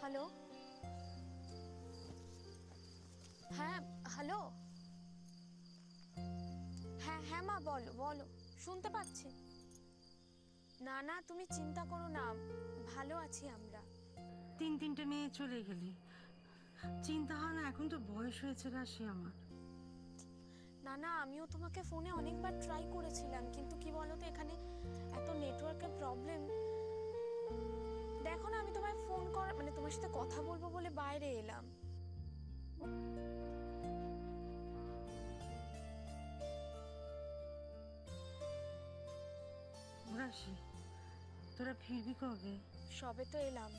Hello, হ্যাঁ hello, হ্যাঁ হ্যাঁ মা বলো বলো, শুনতে পাচ্ছি। না না তুমি চিন্তা করো না, ভালো আছি আমরা। তিনটে মেয়ে চলে গেলি, চিন্তা হয় না? এখন তো বয়স হয়েছে রাশি আমার। না না আমিও তোমাকে ফোনে অনেকবার ট্রাই করেছিলাম, কিন্তু কি বলতো এখানে এত নেটওয়ার্কের প্রবলেম। দেখো না আমি তোমায় ফোন মানে তোমার সাথে কথা বলবো বলে বাইরে এলাম। রাশি, তোরা ফিরবি কবে? সবে তো এলাম,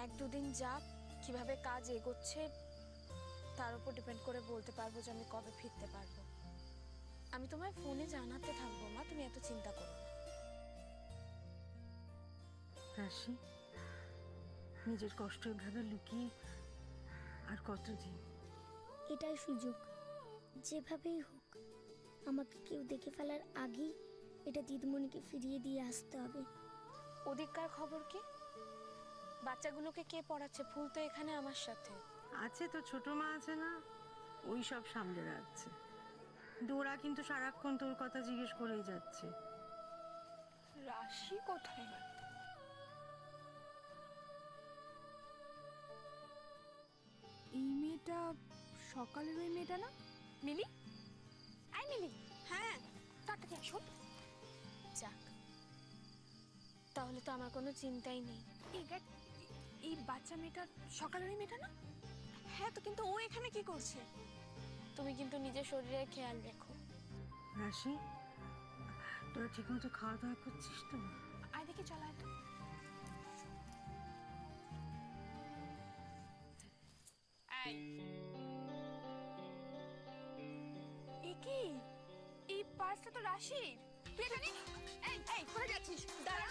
এক দুদিন যাক, কিভাবে কাজ এগোচ্ছে তার উপর ডিপেন্ড করে বলতে পারবো যে আমি কবে ফিরতে পারবো। আমি তোমায় ফোনে জানাতে থাকবো মা, তুমি এত চিন্তা করো না। রাশি, নিজের কষ্ট এভাবে লুকিয়ে আর কতদিন? এটাই সুযোগ, যেভাবেই হোক আমাকে কেউ দেখে ফেলার আগেই এটা দিদিমণিকে ফিরিয়ে দিয়ে আসতে হবে। ওদিককার খবর কি? বাচ্চাগুলোকে কে পড়াচ্ছে? ফুল তো এখানে আমার সাথে আছে তো, ছোট মা আছে না, ওই সব সামলে রাখছে। ওরা কিন্তু সারাক্ষণ তোর কথা জিজ্ঞেস করেই যাচ্ছে। রাশি কোথায় গেল? এই মেয়েটা সকালের ওই মেয়েটা না? মিলি, আই মিলি, হ্যাঁ তাড়াতাড়ি আসো। যাক, তাহলে তো আমার কোনো চিন্তাই নেই। এই দেখ, এই বাচ্চা মেয়েটা সকালের ওই মেয়েটা না? হ্যাঁ তো, কিন্তু ও এখানে কি করছে? তুমি কিন্তু নিজের শরীরের খেয়াল রেখো। রাশি, তোরা ঠিক মতো খাওয়া দাওয়া করছিস তো? আয় দেখি, চল আয় তো। এই কি, এই পার্সটা তো রাশির। তুই এখানে এই এই কোথায় যাচ্ছিস? দাঁড়া।